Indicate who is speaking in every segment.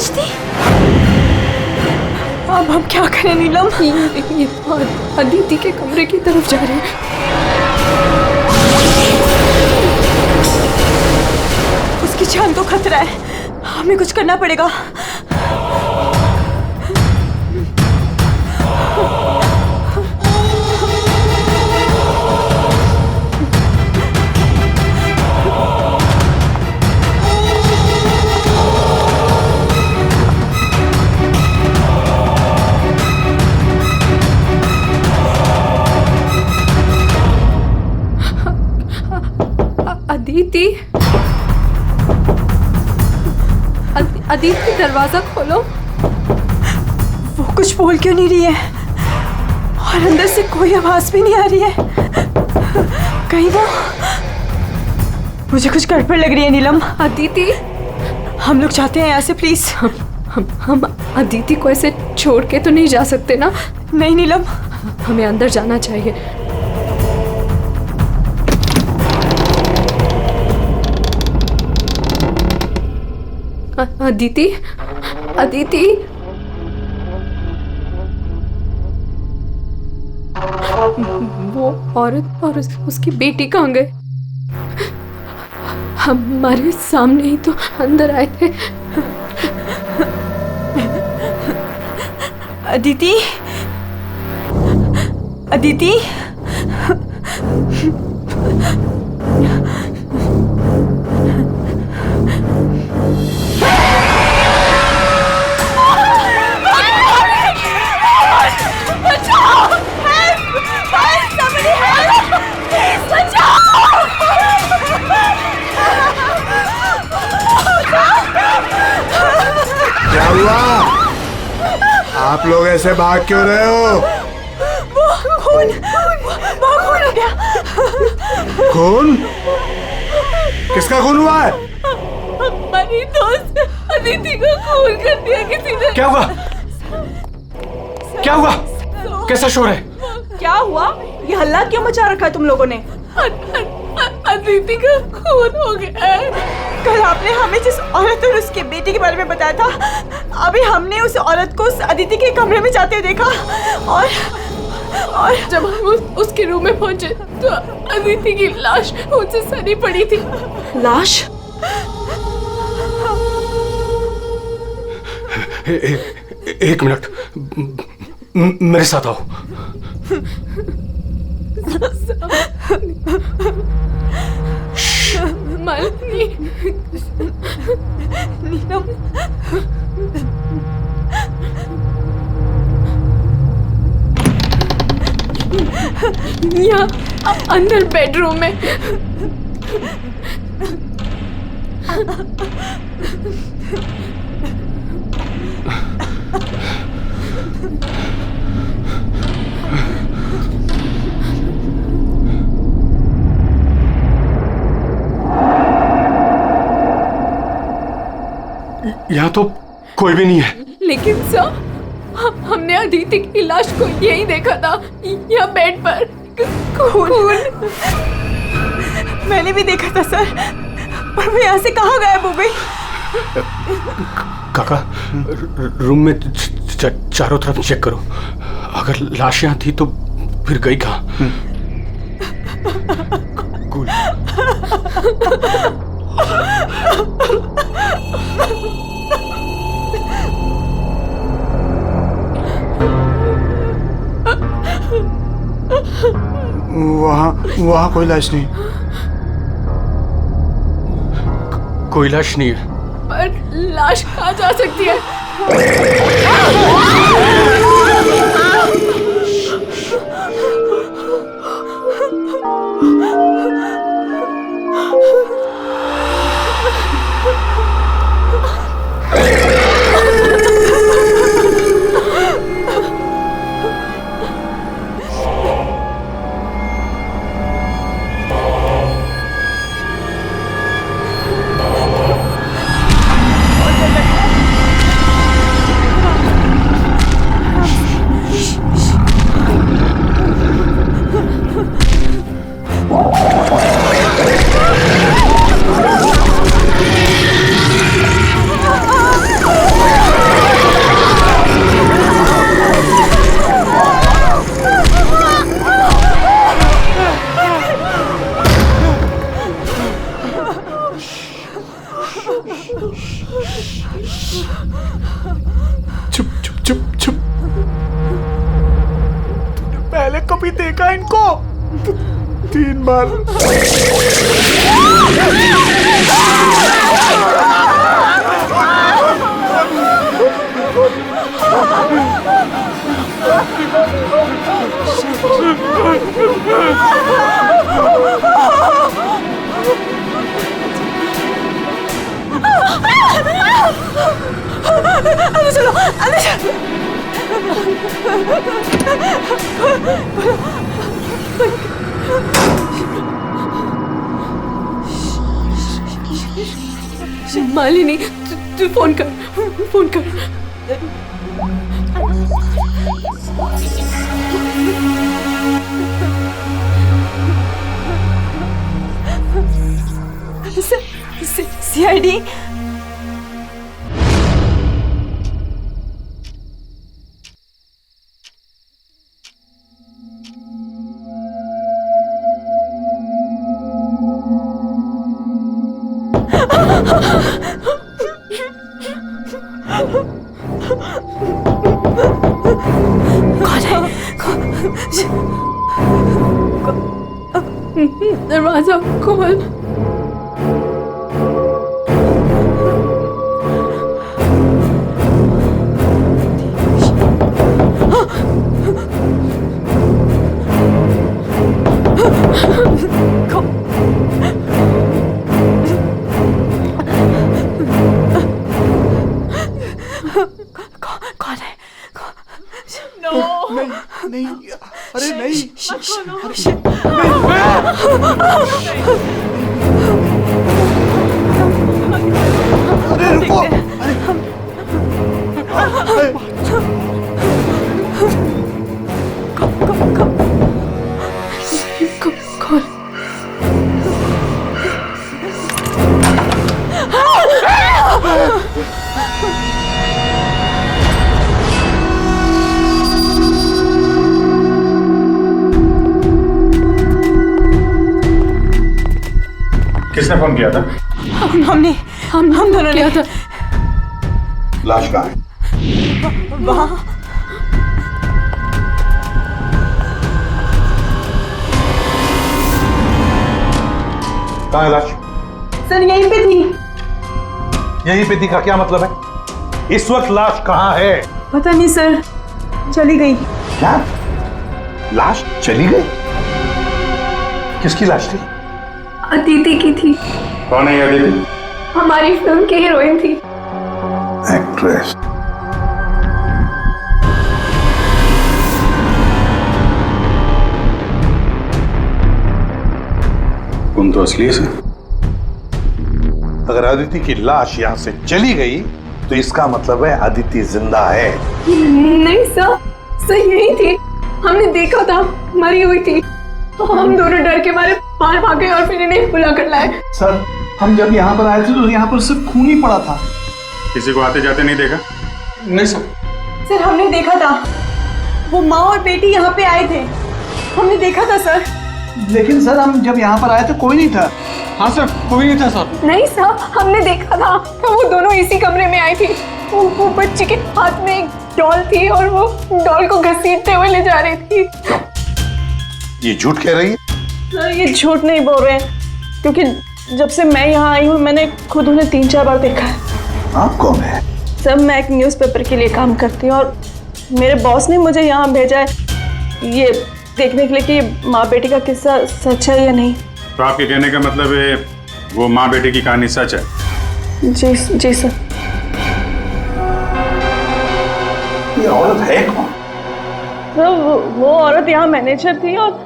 Speaker 1: बजती। अब हम क्या करें नीलम?
Speaker 2: ये अदिति के कमरे की तरफ जा रहे हैं।
Speaker 1: उसकी जान को खतरा है, हमें कुछ करना पड़ेगा।
Speaker 2: अदिति, अदिति दरवाजा खोलो।
Speaker 1: वो कुछ बोल क्यों नहीं रही है और अंदर से कोई आवाज भी नहीं आ रही है। कहीं वो, मुझे कुछ गड़बड़ लग रही है नीलम।
Speaker 2: अदिति,
Speaker 1: हम लोग चाहते हैं यहाँ से प्लीज।
Speaker 2: हम अदिति को ऐसे छोड़ के तो नहीं जा सकते ना?
Speaker 1: नहीं नीलम,
Speaker 2: हमें अंदर जाना चाहिए। अदिति, अदिति, वो औरत और उसकी बेटी कहाँ गए? हमारे सामने ही तो अंदर आए थे।
Speaker 1: अदिति, अदिति,
Speaker 3: क्या हुआ? आप लोग ऐसे भाग क्यों रहे हो?
Speaker 1: वो खून हो गया।
Speaker 3: खून? किसका खून हुआ है?
Speaker 2: हमारी दोस्त अदिति को खून कर दिया किसी ने।
Speaker 4: क्या हुआ? क्या हुआ? कैसा शोर है?
Speaker 1: क्या हुआ? ये हल्ला क्यों मचा रखा है तुम लोगों ने?
Speaker 2: अदिति का खून हो गया है।
Speaker 1: कल आपने हमें जिस औरत और उसके बेटे के बारे में बताया था, अभी हमने उस औरत को उस अदिति के कमरे में जाते हुए देखा और
Speaker 2: जब हम उसके रूम में पहुंचे तो अदिति की लाश उनसे सनी पड़ी थी।
Speaker 1: लाश?
Speaker 4: एक मिनट, मेरे साथ आओ।
Speaker 2: मालिनी,
Speaker 1: नीलम,
Speaker 2: यहाँ अंदर बेडरूम में।
Speaker 4: यहाँ तो कोई भी नहीं है।
Speaker 2: लेकिन सर, हमने अदिति की लाश को यही देखा था, यहाँ बेड पर खून।
Speaker 1: मैंने भी देखा था सर, पर वो यहाँ से कहाँ गायब हो गई?
Speaker 4: काका, रूम में चारों तरफ चेक करो। अगर लाश यहाँ थी तो फिर गई कहाँ? कूल।
Speaker 3: वहाँ कोई लाश नहीं।
Speaker 4: कोई लाश नहीं है।
Speaker 2: पर लाश कहाँ जा सकती है?
Speaker 3: कभी देखा इनको? 3 बार।
Speaker 1: अंदर चलो, अंदर चलो।
Speaker 2: मालिनी, तू फोन कर, फोन कर।
Speaker 1: सीआईडी।
Speaker 2: दरवाजा खोल।
Speaker 1: कौन है?
Speaker 3: नहीं, अरे नहीं। अरे रुको,
Speaker 2: खोल।
Speaker 5: किसने फोन किया था?
Speaker 1: हम दोनों ने।
Speaker 2: क्या था?
Speaker 3: लाश कहाँ है?
Speaker 1: वहाँ।
Speaker 5: कहाँ है लाश?
Speaker 1: सर यहीं पे थी।
Speaker 5: यहीं पे थी का क्या मतलब है? इस वक्त लाश कहाँ है?
Speaker 1: पता नहीं सर, चली गई।
Speaker 5: क्या? लाश चली गई? किसकी लाश थी?
Speaker 2: अदिति की थी।
Speaker 5: कौन है ये अदिति?
Speaker 2: हमारी फिल्म की हीरोइन थी।
Speaker 5: एक्ट्रेस। तुम तो असली से। अगर अदिति की लाश यहाँ से चली गई तो इसका मतलब है अदिति जिंदा है।
Speaker 2: नहीं सर यही थी। हमने देखा था, मरी हुई थी। हम दोनों डर के मारे बाहर भागे और फिर इन्हें बुला कर लाए।
Speaker 6: सर हम जब यहाँ पर आए थे तो यहाँ पर सिर्फ खून ही पड़ा था।
Speaker 5: किसी को आते जाते नहीं देखा?
Speaker 4: नहीं सर।
Speaker 1: सर हमने देखा था, वो माँ और बेटी यहाँ पे आए थे। हमने देखा था सर।
Speaker 6: लेकिन सर हम जब यहाँ पर आए तो कोई नहीं था।
Speaker 4: हाँ सर, कोई नहीं था सर।
Speaker 2: नहीं सर, हमने देखा था। वो दोनों इसी कमरे में आई थी। वो बच्चे के हाथ में एक डॉल थी और वो डॉल को घसीटते हुए ले जा रही थी।
Speaker 5: ये झूठ कह रही है?
Speaker 1: सर ये झूठ नहीं बोल रहे हैं, क्योंकि जब से मैं यहाँ आई हूँ मैंने खुद उन्हें 3-4 बार देखा है।
Speaker 5: आप कौन है?
Speaker 1: सर मैं एक न्यूज़पेपर के लिए काम करती हूँ और मेरे बॉस ने मुझे यहाँ भेजा है ये देखने के लिए कि माँ बेटी का किस्सा सच है या नहीं।
Speaker 5: तो आपके कहने का मतलब है वो माँ बेटे की कहानी सच है?
Speaker 1: जी सर।
Speaker 5: ये औरत है कौन?
Speaker 1: सर वो औरत यहाँ मैनेजर थी और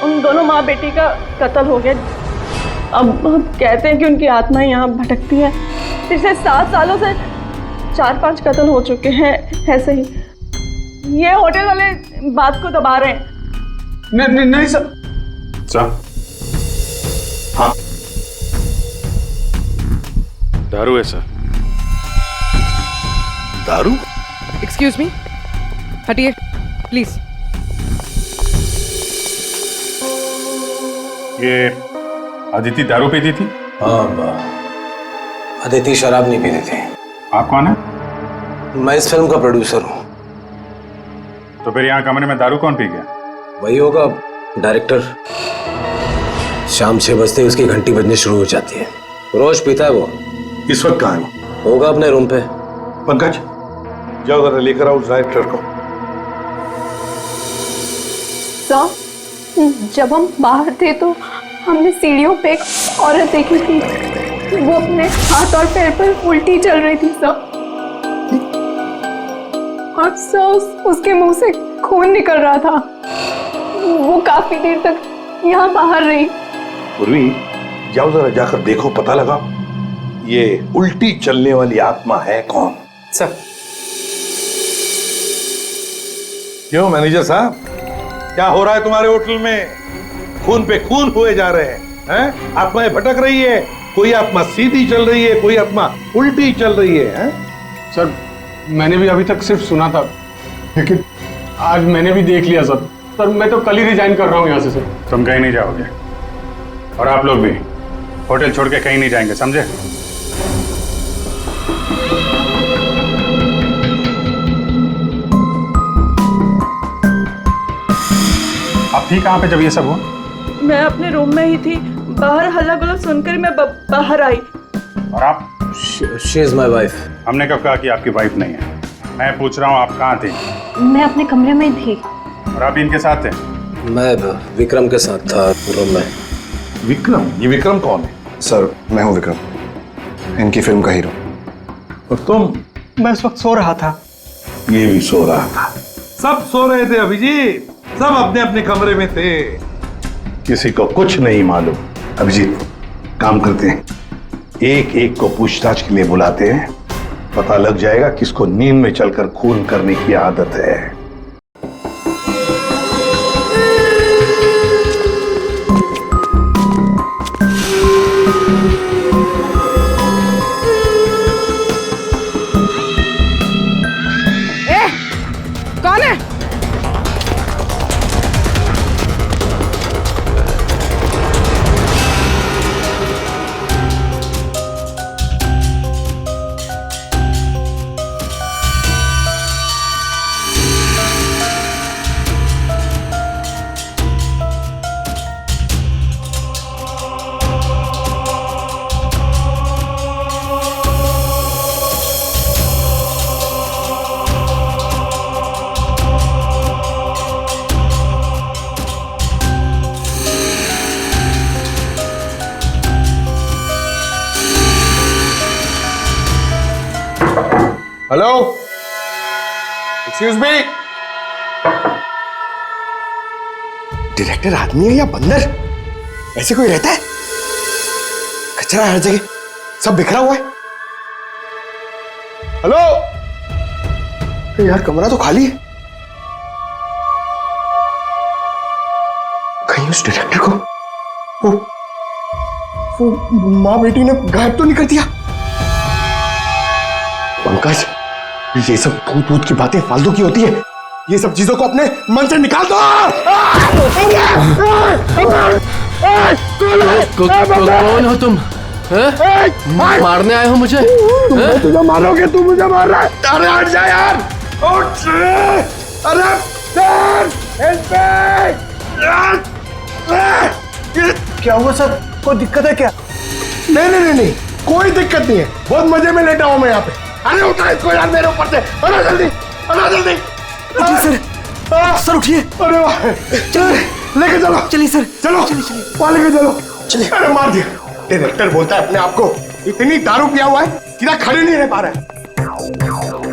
Speaker 1: उन दोनों माँ बेटी का कत्ल हो गया। अब कहते हैं कि उनकी आत्मा यहाँ भटकती है। पिछले 7 सालों से 4-5 कत्ल हो चुके हैं ऐसे ही। ये होटल वाले बात को दबा रहे हैं।
Speaker 6: नहीं सर।
Speaker 5: सर हाँ, दारू है सर। दारू?
Speaker 7: एक्सक्यूज मी, हटिए प्लीज।
Speaker 5: ये अदिति दारू पीती थी?
Speaker 8: हाँ, अदिति शराब नहीं पीती थी।
Speaker 5: आप कौन है?
Speaker 8: मैं इस फिल्म का प्रोड्यूसर हूँ।
Speaker 5: तो फिर यहाँ कमरे में दारू कौन पी गया?
Speaker 8: वही होगा डायरेक्टर। शाम 6 बजते ही उसकी घंटी बजनी शुरू हो जाती है। रोज पीता है वो।
Speaker 5: इस वक्त कहाँ है?
Speaker 8: होगा अपने रूम पे।
Speaker 5: पंकज, जाओ जरा लेकर आओ उस डायरेक्टर को।
Speaker 2: सर, जब हम बाहर थे तो हमने सीढ़ियों पे एक औरत देखी थी। वो अपने हाथ और पैर पर उल्टी चल रही थी सर। और सर उसके मुंह से खून निकल रहा था। वो काफी देर तक यहाँ बाहर रही।
Speaker 5: पूर्वी, जाओ जरा जाकर देखो, पता लगाओ ये उल्टी चलने वाली आत्मा है कौन।
Speaker 8: सर।
Speaker 5: क्यों मैनेजर साहब, क्या हो रहा है तुम्हारे होटल में? खून पे खून हुए जा रहे हैं? आत्माएं भटक रही है। कोई आत्मा सीधी चल रही है, कोई आत्मा उल्टी चल रही है, हैं?
Speaker 4: सर मैंने भी अभी तक सिर्फ सुना था, लेकिन आज मैंने भी देख लिया सर। सर मैं तो कल ही रिजाइन कर रहा हूँ यहाँ से सर।
Speaker 9: तुम कहीं नहीं जाओगे और आप लोग भी होटल छोड़ के कहीं नहीं जाएंगे, समझे? आप थी कहाँ पे जब ये सब हुआ?
Speaker 1: मैं अपने रूम में ही थी। बाहर हल्ला गुल्ला सुनकर मैं बाहर आई।
Speaker 9: और आप?
Speaker 8: She is my wife.
Speaker 9: हमने कब कहा कि आपकी वाइफ नहीं है? मैं पूछ रहा हूँ आप कहाँ थे?
Speaker 2: मैं अपने कमरे में थी।
Speaker 9: और आप इनके साथ थे?
Speaker 8: मैं विक्रम के साथ था रूम में।
Speaker 5: विक्रम? ये विक्रम कौन है?
Speaker 3: सर मैं हूँ विक्रम, इनकी फिल्म का हीरो।
Speaker 5: और तुम?
Speaker 6: मैं इस वक्त सो रहा था।
Speaker 5: ये भी सो रहा था। सब सो रहे थे अभिजीत, सब अपने अपने कमरे में थे। किसी को कुछ नहीं मालूम। अभिजीत, काम करते हैं, एक एक को पूछताछ के लिए बुलाते हैं, पता लग जाएगा किसको नींद में चलकर खून करने की आदत है।
Speaker 7: कौन है?
Speaker 3: Hello, excuse me. डायरेक्टर आदमी है या बंदर? ऐसे कोई रहता है? कचरा हर जगह, सब बिखरा हुआ है। हेलो, यार कमरा तो खाली है। कहीं उस डायरेक्टर को वो माँ बेटी ने गायब तो नहीं कर दिया? पंकज, ये सब भूत भूत की बातें फालतू की होती है। ये सब चीजों को अपने मन से निकाल दो।
Speaker 8: कौन हो तुम? मारने आए हो मुझे?
Speaker 3: तुझे मारोगे, तू मुझे मार रहा है। अरे हट जा यार, उठ। अरे क्या हुआ सर? कोई दिक्कत है क्या? नहीं, कोई दिक्कत नहीं है। बहुत मजे में लेटा हूं मैं यहाँ पे। अरे उठा इसको यार मेरे ऊपर से। अरे जल्दी, उठिए सर उठिए। अरे वाह, लेके चलो। चलिए सर, चलो वहां लेके चलो। चलिए। अरे मार दिया। डायरेक्टर बोलता है अपने आप को इतनी दारू पिया हुआ है, सीधा खड़े नहीं रह पा रहा है।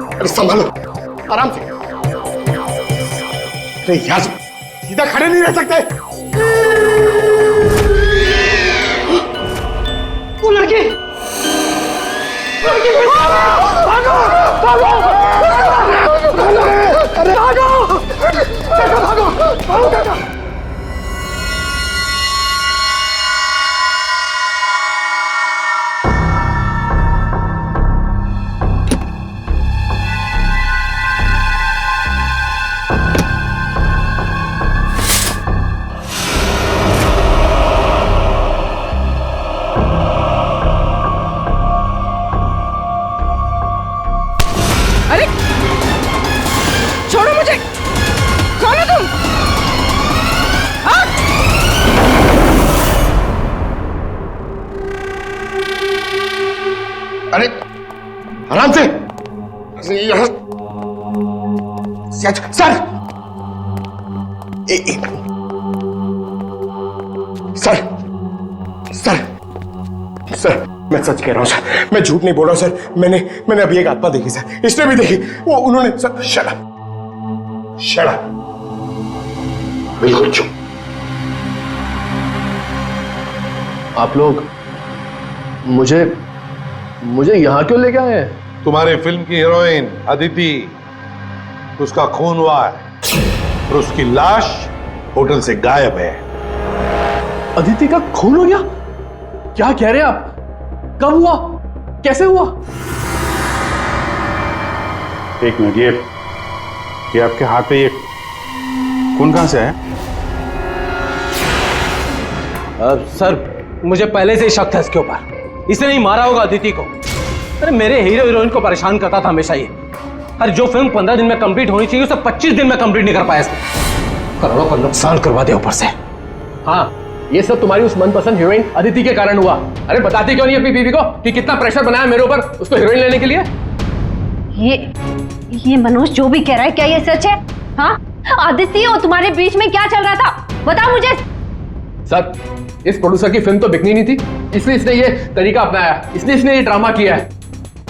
Speaker 3: अरे संभालो, आराम से। अरे यार, सीधा खड़े नहीं रह सकते। वो लड़की, भागो, अरे भागो।
Speaker 7: अरे
Speaker 3: आराम से। सर सर सर सर मैं सच कह रहा हूं सर, मैं झूठ नहीं बोल रहा हूं सर। मैंने अभी एक आत्मा देखी सर, इसने भी देखी। वो उन्होंने सर शट अप बिल्कुल चुप।
Speaker 6: आप लोग मुझे यहाँ क्यों लेके आए हैं?
Speaker 5: तुम्हारे फिल्म की हीरोइन अदिति, उसका खून हुआ है और उसकी लाश होटल से गायब है।
Speaker 6: अदिति का खून हो गया? क्या कह रहे हैं आप? कब हुआ? कैसे हुआ?
Speaker 9: एक मिनट, ये आपके हाथ पे ये खून कहां से है?
Speaker 8: सर मुझे पहले से ही शक था इसके ऊपर, इसने नहीं मारा होगा अदिति को। अरे मेरे हीरो हीरोइन को परेशान करता था हमेशा ये। अरे जो फिल्म 15 दिन में कंप्लीट होनी चाहिए उसे 25 दिन में कंप्लीट नहीं कर पाया इसने। करोड़ों का नुकसान करवा दिया ऊपर से।
Speaker 6: हाँ, ये सब तुम्हारी उस मनपसंद हीरोइन अदिति के कारण हुआ। अरे बताती क्यों नहीं अपनी बीवी को कि कितना प्रेशर बनाया मेरे ऊपर उसको हीरोइन लेने के लिए?
Speaker 2: ये मनोज जो भी कह रहा है, क्या ये सच है? हाँ, आदित्य और तुम्हारे बीच में क्या चल रहा था, बताओ मुझे।
Speaker 6: सर, इस प्रोड्यूसर की फिल्म तो बिकनी नहीं थी, इसलिए इसने ये तरीका अपनाया, इसलिए इसने ये ड्रामा किया है।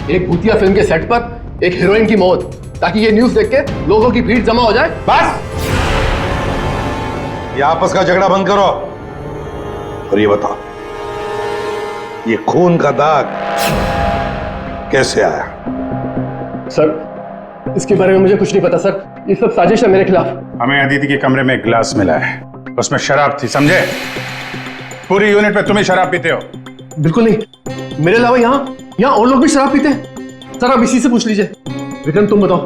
Speaker 6: एक भूतिया फिल्म के सेट पर एक हीरोइन की मौत, ताकि ये न्यूज देख के लोगों की भीड़ जमा हो जाए।
Speaker 5: बस, ये आपस का झगड़ा बंद करो और ये बताओ, ये खून का दाग कैसे आया?
Speaker 6: सर, इसके बारे में मुझे कुछ नहीं पता सर, ये सब साजिश है मेरे खिलाफ।
Speaker 9: हमें अदिति के कमरे में एक गिलास मिला है, उसमें शराब थी, समझे? पूरी यूनिट में तुम ही शराब पीते हो।
Speaker 6: बिल्कुल नहीं, मेरे अलावा यहाँ और लोग भी शराब पीते हैं। सर आप इसी से पूछ लीजिए। विक्रम तुम बताओ,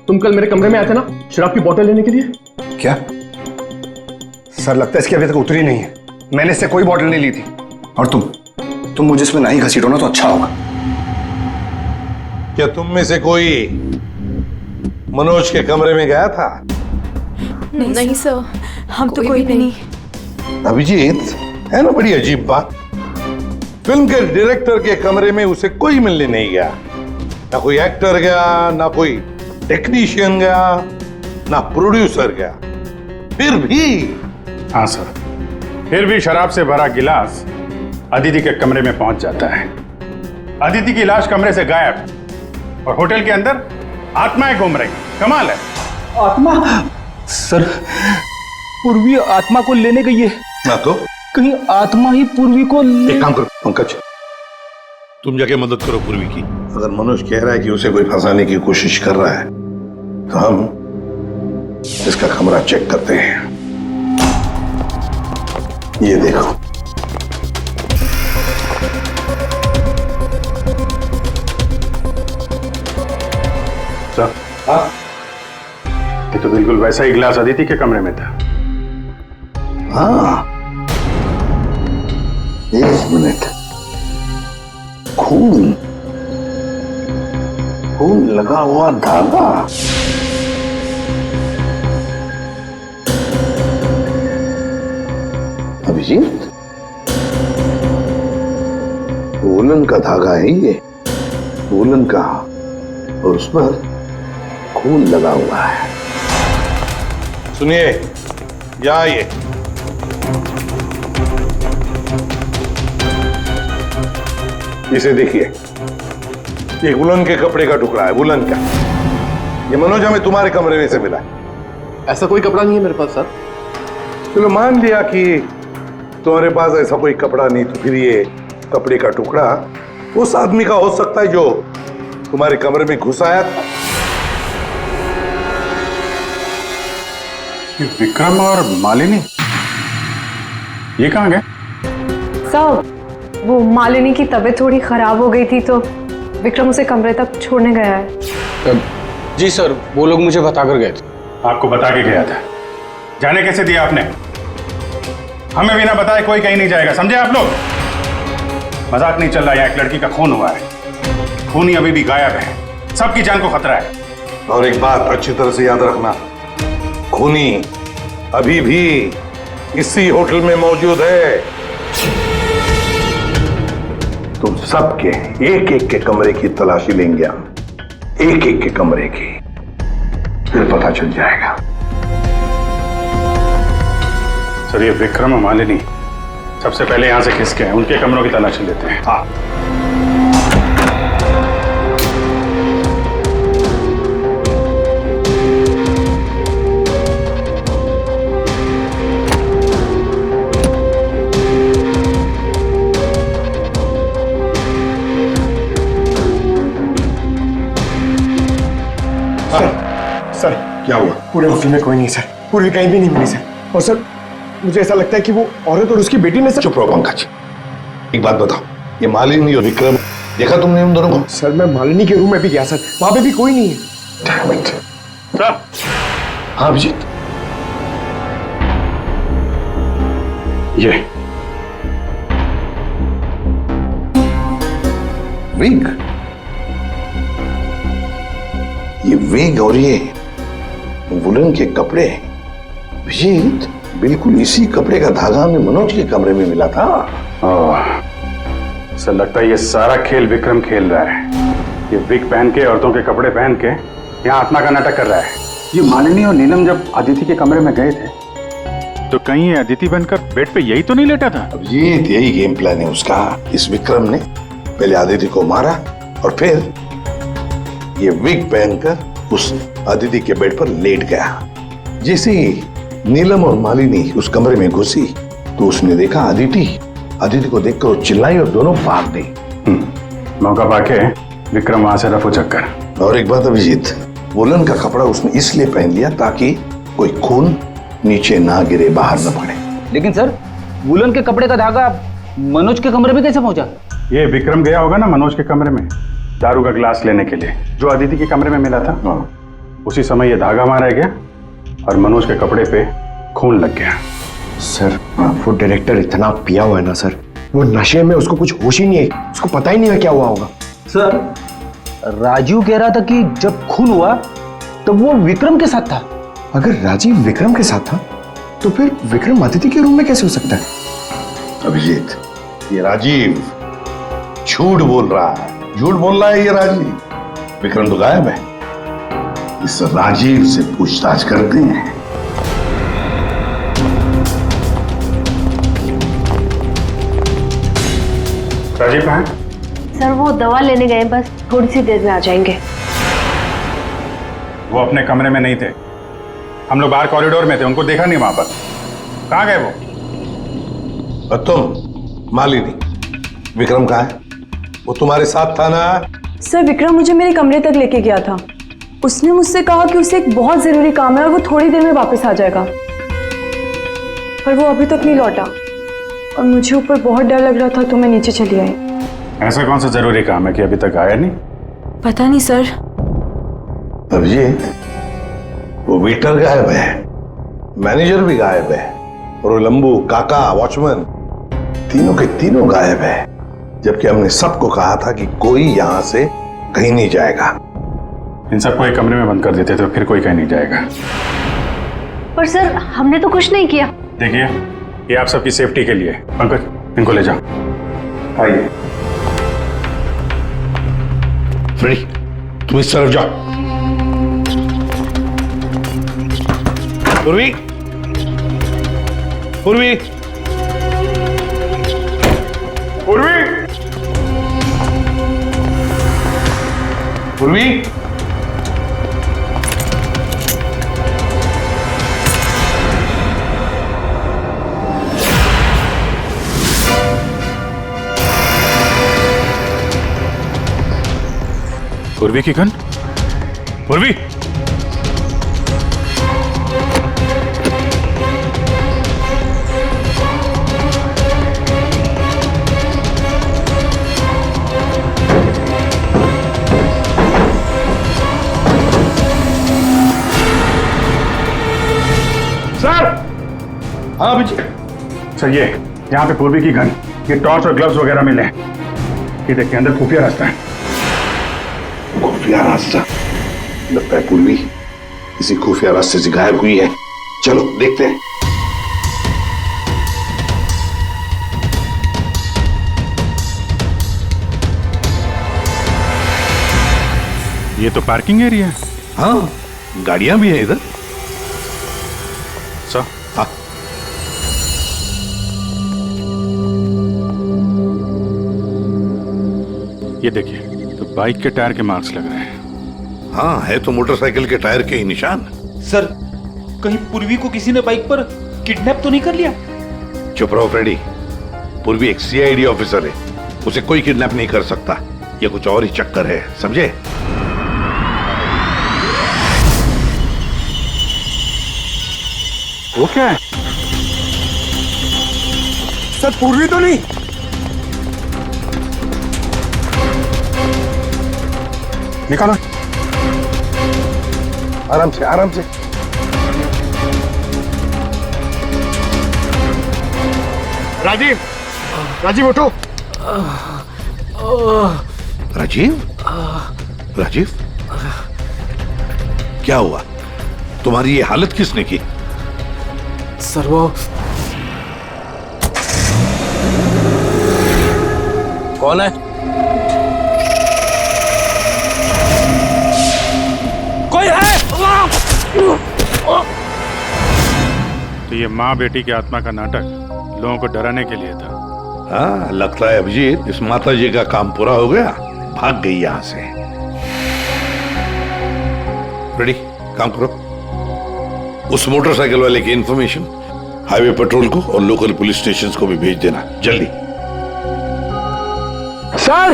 Speaker 6: तुम कल मेरे कमरे में आए थे ना शराब की बोतल लेने के लिए?
Speaker 3: क्या सर, लगता है इसकी अभी तक उतरी नहीं है। मैंने इससे कोई बोतल नहीं ली थी। और तुम मुझे इसमें नहीं घसीटो ना तो अच्छा होगा।
Speaker 5: क्या तुम में से कोई मनोज के कमरे में गया था?
Speaker 1: नहीं सर, हम तो कोई भी नहीं।
Speaker 5: अभिजीत, है ना बड़ी अजीब बात। फिल्म के डायरेक्टर के कमरे में उसे कोई मिलने नहीं गया, ना कोई एक्टर गया, ना कोई टेक्नीशियन गया, ना प्रोड्यूसर गया। फिर भी
Speaker 9: हाँ सर, फिर भी शराब से भरा गिलास अदिति के कमरे में पहुंच जाता है। अदिति की लाश कमरे से गायब और होटल के अंदर आत्माएं घूम रही। कमाल है।
Speaker 6: आत्मा? सर, पूर्वी आत्मा को लेने गई है।
Speaker 5: ना तो
Speaker 6: कहीं आत्मा ही पूर्वी को
Speaker 5: एक काम करो पंकज, तुम जाके मदद करो पूर्वी की। अगर मनोज कह रहा है कि उसे कोई फंसाने की कोशिश कर रहा है तो हम इसका कमरा चेक करते हैं। ये देखो,
Speaker 9: सर ये तो बिल्कुल वैसा ही गिलास अदिति के कमरे में था।
Speaker 5: हाँ, एक मिनट, खून लगा हुआ धागा। अभिजीत, वूलन का धागा है ये, वूलन का, और उस पर खून लगा हुआ है। सुनिए, या ये इसे देखिए, एक वुलन के कपड़े का टुकड़ा है, वुलन का। ये मनोज हमें तुम्हारे कमरे में से मिला है।
Speaker 6: ऐसा कोई कपड़ा नहीं है मेरे पास सर।
Speaker 5: चलो मान लिया कि तुम्हारे पास ऐसा कोई कपड़ा नहीं, तो फिर ये कपड़े का टुकड़ा उस आदमी का हो सकता है जो तुम्हारे कमरे में घुस आया था।
Speaker 9: विक्रम और मालिनी ये कहाँ गए?
Speaker 2: सर, वो मालिनी की तबीयत थोड़ी खराब हो गई थी तो विक्रम उसे कमरे तक छोड़ने गया है।
Speaker 8: जी सर, वो लोग मुझे बता कर गए थे।
Speaker 9: आपको बता के गया था? जाने कैसे दिया आपने? हमें बिना बताए कोई कहीं नहीं जाएगा, समझे आप लोग? मजाक नहीं चल रहा, यहाँ एक लड़की का खून हुआ है, खूनी अभी भी गायब है, सबकी जान को खतरा है।
Speaker 5: और एक बात अच्छी तरह से याद रखना, खूनी अभी भी इसी होटल में मौजूद है। तुम सबके एक एक के कमरे की तलाशी लेंगे हम, एक एक के कमरे की, फिर पता चल जाएगा।
Speaker 9: सर, ये विक्रम और मालिनी सबसे पहले यहां से खिसके हैं, उनके कमरों की तलाशी लेते हैं।
Speaker 5: हाँ,
Speaker 3: सर
Speaker 5: क्या हुआ?
Speaker 3: पूरे होटल में कोई नहीं सर, पूर्वी कहीं भी नहीं मिली सर। और सर मुझे ऐसा लगता है कि वो औरत और उसकी बेटी ने सर।
Speaker 5: चुप रहो पंकज, एक बात बताओ, ये मालिनी और विक्रम देखा तुमने उन दोनों को?
Speaker 3: सर मैं मालिनी के रूम में भी गया सर, वहां पे भी कोई नहीं है।
Speaker 5: Damn it.
Speaker 9: सर,
Speaker 5: हाँ अभिजीत,
Speaker 9: ये
Speaker 5: विग, ये विग और ये वुलन के कपड़े, अभिजीत बिल्कुल इसी कपड़े का धागा हमें मनोज के कमरे में मिला था।
Speaker 9: सर, लगता है ये सारा खेल विक्रम खेल रहा है। ये विग पहन के, औरतों के कपड़े पहन के यहाँ आत्मा का नाटक कर रहा है। ये मालिनी और नीलम जब अदिति के कमरे में गए थे तो कहीं ये अदिति बनकर बेड पे यही तो नहीं लेटा था?
Speaker 5: अभिजीत यही गेम प्लान है उसका। इस विक्रम ने पहले अदिति को मारा और फिर ये विग पहनकर उस अदिति के बेड पर लेट गया। जैसे ही नीलम और मालिनी उस कमरे में घुसी तो उसने देखा अदिति को देखकर वो चिल्लाई और दोनों भाग गई।
Speaker 9: मौका पाके विक्रम वहां से रफू चक्कर।
Speaker 5: और एक बात अभिजीत, वुलन का कपड़ा उसने इसलिए पहन लिया ताकि कोई खून नीचे ना गिरे, बाहर न पड़े।
Speaker 8: लेकिन सर, वुलन के कपड़े का धागा मनोज के कमरे में कैसे पहुंचा?
Speaker 9: ये विक्रम गया होगा ना मनोज के कमरे में दारू का ग्लास लेने के लिए, जो अदिति के कमरे में मिला था। उसी समय ये धागा मारा गया और मनोज के कपड़े पे खून लग गया।
Speaker 3: सर वो डायरेक्टर इतना पिया हुआ है ना सर, वो नशे में उसको कुछ होश ही नहीं है, उसको पता ही नहीं है क्या हुआ होगा।
Speaker 8: सर, राजीव कह रहा था कि जब खून हुआ तब वो विक्रम के साथ था।
Speaker 3: अगर राजीव विक्रम के साथ था तो फिर विक्रम अदिति के रूम में कैसे हो सकता है?
Speaker 5: अभिजीत, ये राजीव झूठ बोल रहा है, झूठ बोल रहा है ये राजीव। विक्रम तो गायब है, इस राजीव से पूछताछ करते हैं।
Speaker 9: राजीव कहाँ है?
Speaker 2: सर वो दवा लेने गए, बस थोड़ी सी देर में आ जाएंगे।
Speaker 9: वो अपने कमरे में नहीं थे, हम लोग बाहर कॉरिडोर में थे, उनको देखा नहीं वहां पर। कहाँ गए वो?
Speaker 5: और तुम मालिनी, विक्रम कहाँ है? वो तुम्हारे साथ था ना?
Speaker 1: सर विक्रम मुझे मेरे कमरे तक लेके गया था, उसने मुझसे कहा कि उसे एक बहुत जरूरी काम है और वो थोड़ी देर में वापस आ जाएगा, पर वो अभी तक नहीं लौटा और मुझे ऊपर बहुत डर लग रहा था तो मैं नीचे चली आई।
Speaker 9: ऐसा कौन सा जरूरी काम है कि अभी तक आया नहीं?
Speaker 1: पता नहीं सर।
Speaker 5: अभिजीत, वो वेटर गायब है, मैनेजर भी गायब है, और वो लंबू, काका, वॉचमैन, तीनों के तीनों गायब है, जबकि हमने सबको कहा था कि कोई यहां से कहीं नहीं जाएगा।
Speaker 9: इन सबको एक कमरे में बंद कर देते तो फिर कोई कहीं नहीं जाएगा।
Speaker 2: पर सर हमने तो कुछ नहीं किया।
Speaker 9: देखिए, ये आप सबकी सेफ्टी के लिए। पंकज, इनको ले जाओ। आइए।
Speaker 5: फ्री, तुम इस तरफ जाओ। पूर्वी, पूर्वी,
Speaker 9: पूर्वी,
Speaker 5: पूर्वी,
Speaker 9: पूर्वी की गन? पूर्वी,
Speaker 5: सर। हाँ अभिजीत।
Speaker 9: सर ये यहाँ पे पूर्वी की गन, ये टॉर्च और ग्लव्स वगैरह मिले हैं। ये देखिए, अंदर खुफिया रास्ता है।
Speaker 5: खुफिया रास्ता? लगता है पूर्वी किसी खुफिया रास्ते से गायब हुई है। चलो देखते हैं।
Speaker 9: ये तो पार्किंग एरिया है।
Speaker 5: हाँ, गाड़ियां भी हैं इधर।
Speaker 9: सर,
Speaker 5: हाँ,
Speaker 9: ये देखिए, तो बाइक के टायर के मार्क्स लग रहे हैं।
Speaker 5: हाँ, है तो मोटरसाइकिल के टायर के ही निशान।
Speaker 10: सर, कहीं पूर्वी को किसी ने बाइक पर किडनैप तो नहीं कर लिया?
Speaker 5: चुप रहो फ्रेडी। पूर्वी एक सीआईडी ऑफिसर है, उसे कोई किडनैप नहीं कर सकता। ये कुछ और ही चक्कर है, समझे?
Speaker 9: वो क्या है?
Speaker 3: सर पूर्वी तो नहीं?
Speaker 9: निकालो।
Speaker 5: आराम से, आराम से।
Speaker 3: राजीव, राजीव उठो।
Speaker 5: राजीव, राजीव, क्या हुआ? तुम्हारी ये हालत किसने की?
Speaker 8: सर वो कौन है? कोई है?
Speaker 9: तो ये माँ बेटी की आत्मा का नाटक लोगों को डराने के लिए था।
Speaker 5: हाँ, लगता है अभिजीत इस माता जी का काम पूरा हो गया, भाग गई यहां से। रेडी, काम करो। उस मोटरसाइकिल वाले की इंफॉर्मेशन हाईवे पेट्रोल को और लोकल पुलिस स्टेशन को भी भेज देना, जल्दी।
Speaker 8: सर,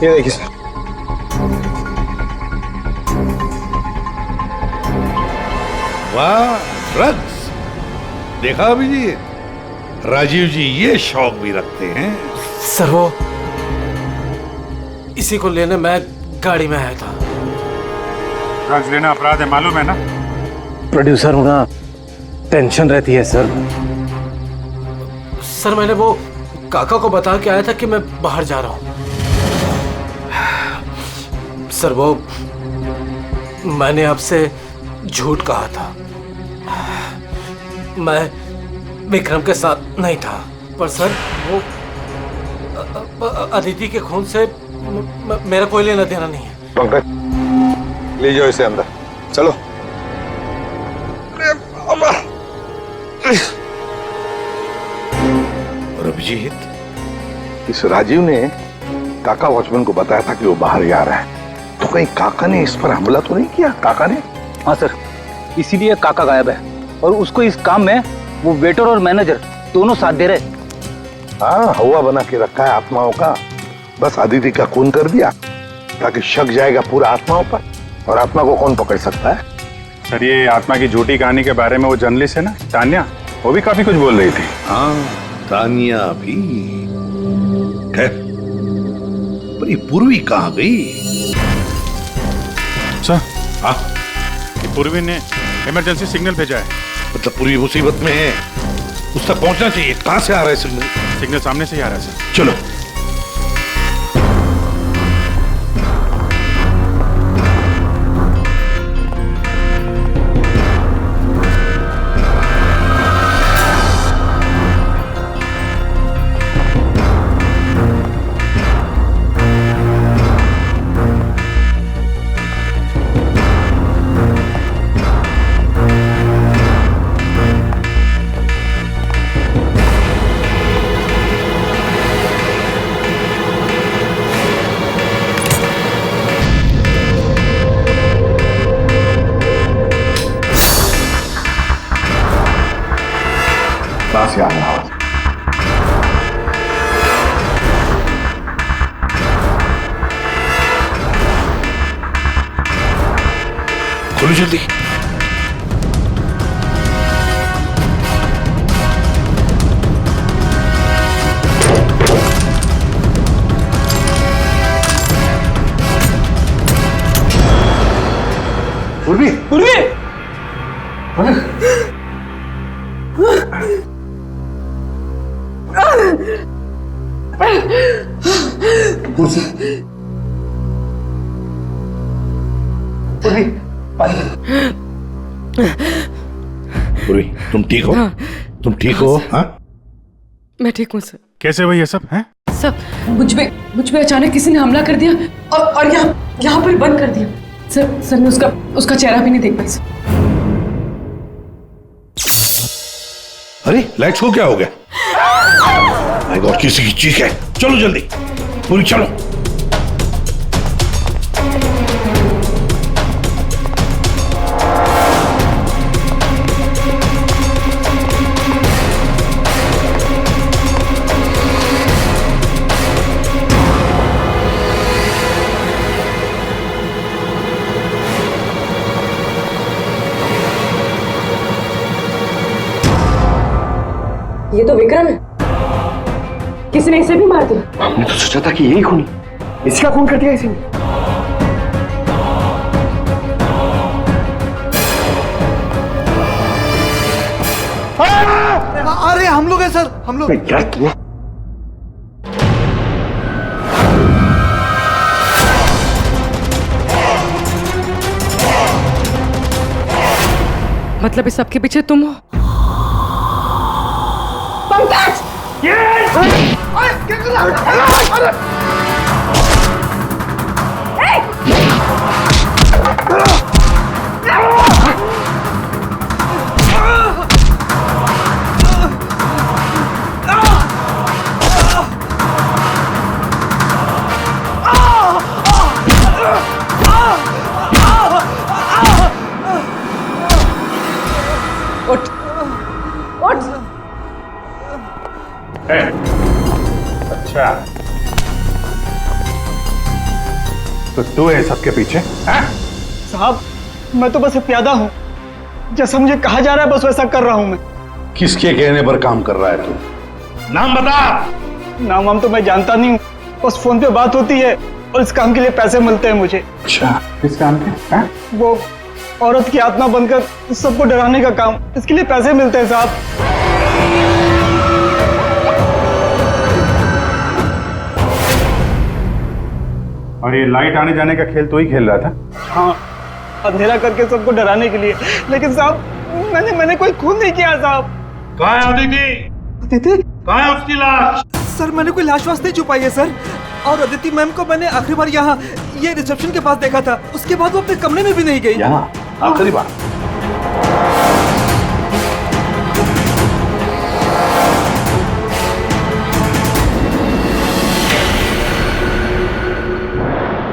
Speaker 3: ये देखिए सर।
Speaker 5: वाह, ड्रग्स! देखा अभिजीत, राजीव जी ये शौक भी रखते हैं।
Speaker 8: सर वो इसी को लेने मैं गाड़ी में आया था।
Speaker 9: ड्रग्स लेना अपराध है, मालूम है ना?
Speaker 8: प्रोड्यूसर होना टेंशन रहती है सर। सर मैंने वो काका को बता के आया था कि मैं बाहर जा रहा हूं। सर वो मैंने आपसे झूठ कहा था। मैं विक्रम के साथ नहीं था, पर सर वो अदिति के खून से मेरा कोई लेना देना नहीं है।
Speaker 3: पंकज, ले जाओ इसे अंदर, चलो।
Speaker 5: और अभिजीत, इस राजीव ने काका वॉचमैन को बताया था कि वो बाहर जा रहा है, तो कहीं काका ने इस पर हमला तो नहीं किया? काका ने?
Speaker 8: हाँ सर, इसीलिए काका गायब है और उसको इस काम में वो वेटर और मैनेजर दोनों साथ दे रहे।
Speaker 5: हाँ, हवा बना के रखा है आत्माओं का। बस अदिति का खून कर दिया ताकि शक जाएगा पूरा आत्माओं पर, और आत्मा को कौन पकड़ सकता है?
Speaker 9: सर, ये आत्मा की झूठी कहानी के बारे में वो जर्नलिस्ट है ना, तान्या, वो भी काफी कुछ बोल रही थी।
Speaker 5: हाँ, तानिया भी। खैर, पर ये पूर्वी कहाँ गई?
Speaker 9: सर,
Speaker 5: हाँ,
Speaker 9: पूर्वी ने इमरजेंसी सिग्नल भेजा है।
Speaker 5: मतलब पूरी मुसीबत में है, उस तक पहुंचना चाहिए। कहां से आ रहा है सिग्नल?
Speaker 9: सिग्नल सामने से ही आ रहा है सर।
Speaker 5: चलो। सांस आ रहा है। खोलो जल्दी। पूर्वी, पूर्वी, पूर्वी, तुम ठीक हो?
Speaker 7: हाँ।
Speaker 5: तुम ठीक हो? हाँ,
Speaker 7: मैं ठीक हूँ सर।
Speaker 9: कैसे हुआ ये सब है?
Speaker 7: सर मुझ पे अचानक किसी ने हमला कर दिया और यहाँ पर बंद कर दिया। सर मैं उसका चेहरा भी नहीं देख पाई सर।
Speaker 5: अरे लाइट्स को क्या हो गया? माय गॉड, किसी की चीख है। चलो जल्दी, पूरी चलो।
Speaker 1: ये तो विक्रम है। किसी ने इसे भी मार दिया।
Speaker 3: हमने तो सोचा था कि यही खूनी, इसका खून कर दिया इसी ने।
Speaker 10: अरे हम लोग हैं सर, हम लोग।
Speaker 3: क्या किया?
Speaker 7: मतलब इस सबके पीछे तुम हो?
Speaker 9: अच्छा, तो तू है सबके पीछे?
Speaker 10: साहब मैं तो बस एक प्यादा हूँ, जैसा मुझे कहा जा रहा है बस वैसा कर रहा हूँ मैं।
Speaker 5: किसके कहने पर काम कर रहा है तू? नाम बता।
Speaker 10: नाम वाम तो मैं जानता नहीं हूँ, बस फोन पे बात होती है और इस काम के लिए पैसे मिलते हैं मुझे।
Speaker 9: अच्छा, किस काम के?
Speaker 10: वो औरत की आत्मा बनकर सबको डराने का काम, इसके लिए पैसे मिलते हैं साहब।
Speaker 9: और ये लाइट आने जाने का खेल तो ही खेल रहा था?
Speaker 10: हाँ, अंधेरा करके सबको डराने के लिए। लेकिन साहब मैंने कोई खून नहीं किया साहब।
Speaker 5: कहाँ है अदिति?
Speaker 10: अदिति?
Speaker 5: कहाँ है उसकी लाश?
Speaker 10: सर मैंने कोई लाश वाश नहीं छुपाई है सर। और अदिति मैम को मैंने आखिरी बार यहाँ ये रिसेप्शन के पास देखा था, उसके बाद वो अपने कमरे में भी नहीं गई।
Speaker 5: यहाँ आखिरी बार?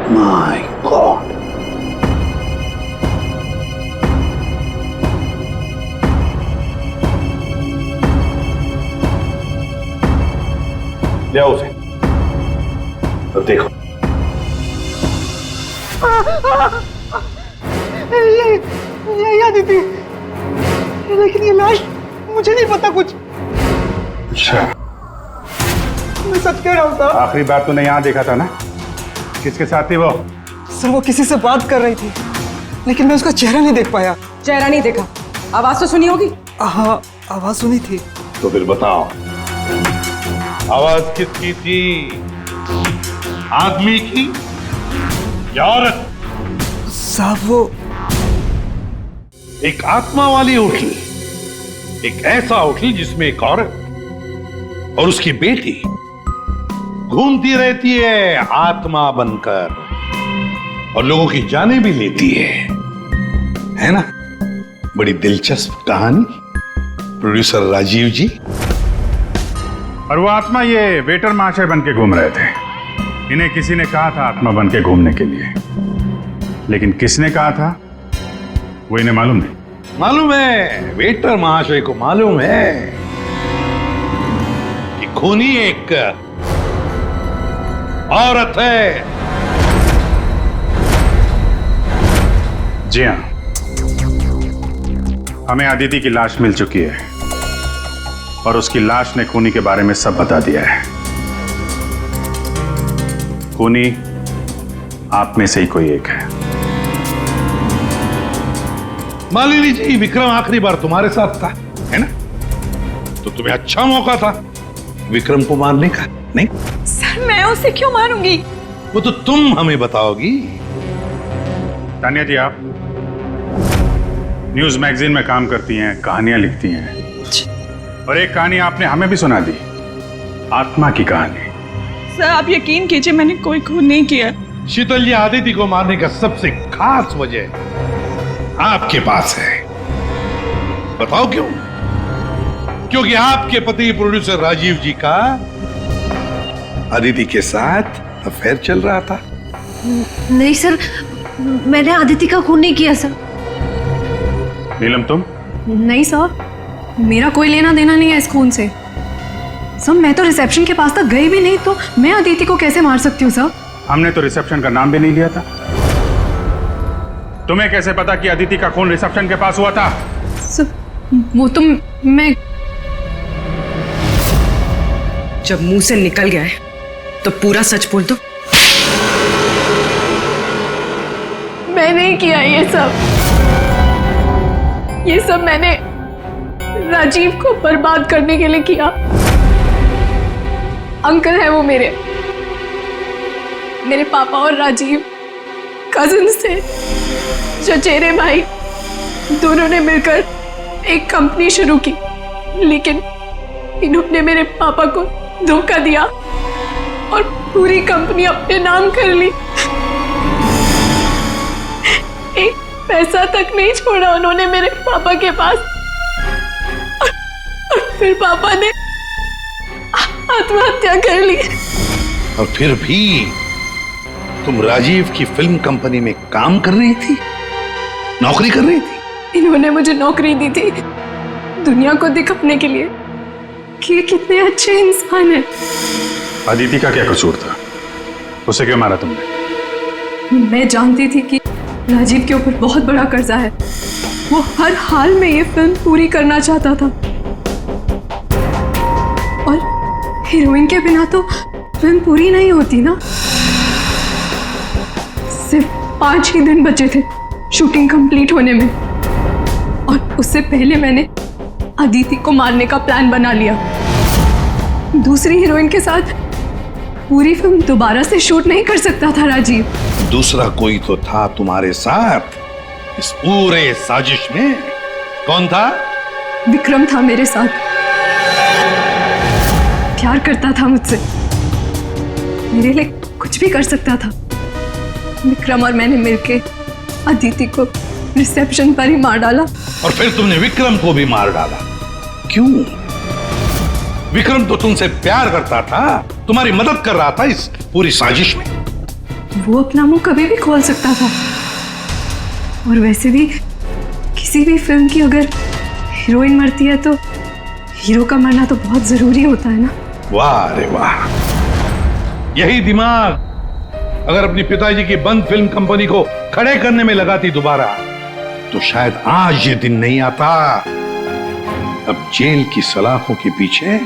Speaker 5: My God. ले आओ उसे। तो देखो।
Speaker 10: ये अदिति, लेकिन ये लाश मुझे नहीं पता कुछ।
Speaker 9: अच्छा,
Speaker 10: मैं सच कह रहा हूँ साहब।
Speaker 9: आखिरी बार तूने यहाँ देखा था ना? किसके साथ थी वो?
Speaker 10: सर वो किसी से बात कर रही थी, लेकिन मैं उसका चेहरा नहीं देख पाया।
Speaker 7: चेहरा नहीं देखा, आवाज तो सुनी होगी?
Speaker 10: हाँ, आवाज सुनी थी।
Speaker 5: तो फिर बताओ, आवाज किसकी थी? आदमी की या औरत?
Speaker 10: साहब वो
Speaker 5: एक आत्मा वाली होटल, एक ऐसा होटल जिसमें एक औरत और उसकी बेटी घूमती रहती है आत्मा बनकर और लोगों की जानें भी लेती है ना? बड़ी दिलचस्प कहानी, प्रोड्यूसर राजीव जी।
Speaker 9: और वो आत्मा ये वेटर महाशय बन के घूम रहे थे। इन्हें किसी ने कहा था आत्मा बन के घूमने के लिए, लेकिन किसने कहा था वो इन्हें मालूम नहीं।
Speaker 5: मालूम है, वेटर महाशय को मालूम है कि खूनी एक औरत है।
Speaker 9: जी हाँ, हमें अदिति की लाश मिल चुकी है और उसकी लाश ने खूनी के बारे में सब बता दिया है। खूनी आप में से ही कोई एक है।
Speaker 5: मालिनी जी, विक्रम आखिरी बार तुम्हारे साथ था, है ना? तो तुम्हें अच्छा मौका था विक्रम को मारने का, नहीं?
Speaker 1: सर मैं उसे क्यों मारूंगी?
Speaker 5: वो तो तुम हमें बताओगी।
Speaker 9: तानिया जी, आप न्यूज मैगजीन में काम करती हैं, कहानियां लिखती हैं, और एक कहानी आपने हमें भी सुना दी। आत्मा की कहानी।
Speaker 1: सर आप यकीन कीजिए मैंने कोई खून नहीं किया।
Speaker 5: शीतल, ये आदिति को मारने का सबसे खास वजह आपके पास है। बताओ क्यों? क्योंकि आपके पति प्रोड्यूसर राजीव जी का आदिति के साथ अफेयर चल रहा था।
Speaker 2: नहीं सर, मैंने आदिति का खून नहीं किया सर।
Speaker 9: नीलम तुम?
Speaker 2: नहीं सर, मेरा कोई लेना देना नहीं है इस खून से। सर मैं तो रिसेप्शन के पास तक गई भी नहीं, तो मैं आदिति को कैसे मार सकती हूँ सर?
Speaker 9: हमने तो रिसेप्शन का नाम भी नहीं लिया था। तुम्हें कैसे पता कि अदिति का खून रिसेप्शन के पास हुआ था?
Speaker 2: सर वो तो मैं
Speaker 7: जब मुंह से निकल गया है तो पूरा सच बोल दो।
Speaker 2: मैं नहीं किया ये सब मैंने राजीव को बर्बाद करने के लिए किया। अंकल है वो मेरे पापा और राजीव कजिन्स थे। चचेरे भाई दोनों ने मिलकर एक कंपनी शुरू की, लेकिन इन्होंने मेरे पापा को धोखा दिया और पूरी कंपनी अपने नाम कर ली। एक पैसा तक नहीं छोड़ा उन्होंने मेरे पापा के पास। और फिर पापा ने आत्महत्या कर ली।
Speaker 5: और फिर भी तुम राजीव की फिल्म कंपनी में काम कर रही थी, नौकरी कर रही थी।
Speaker 2: इन्होंने मुझे नौकरी दी थी दुनिया को दिखाने के लिए कि ये कितने अच्छे इंसान हैं।
Speaker 9: अदिति का क्या कसूर था? उसे क्यों मारा तुमने?
Speaker 2: मैं जानती थी कि राजीव के ऊपर बहुत बड़ा कर्जा है। वो हर हाल में ये फिल्म पूरी करना चाहता था और हीरोइन के बिना तो फिल्म पूरी नहीं होती ना। सिर्फ 5 ही दिन बचे थे शूटिंग कंप्लीट होने में, और उससे पहले मैंने अदिति को मारने का प्लान बना लिया। दूसरी हीरोइन के साथ पूरी फिल्म दोबारा से शूट नहीं कर सकता था राजीव।
Speaker 5: दूसरा कोई तो था तुम्हारे साथ इस पूरे साजिश में। कौन था?
Speaker 2: विक्रम था मेरे साथ। प्यार करता था मुझसे, मेरे लिए कुछ भी कर सकता था। विक्रम और मैंने मिलके अदिति को रिसेप्शन पर ही मार डाला।
Speaker 5: और फिर तुमने विक्रम को भी मार डाला। क्यों? विक्रम तो तुमसे प्यार करता था, तुम्हारी मदद कर रहा था इस पूरी साजिश में।
Speaker 2: वो अपना मुंह कभी भी खोल सकता था, और वैसे भी किसी भी फिल्म की अगर हीरोइन मरती है तो हीरो का मरना तो बहुत जरूरी होता है ना।
Speaker 5: वाह रे वाह, यही दिमाग अगर अपनी पिताजी की बंद फिल्म कंपनी को खड़े करने में लगाती दोबारा, तो शायद आज ये दिन नहीं आता। अब जेल की सलाखों के पीछे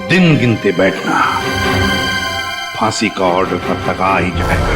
Speaker 5: दिन गिनते बैठना, फांसी का ऑर्डर तब तक आ ही जाएगा।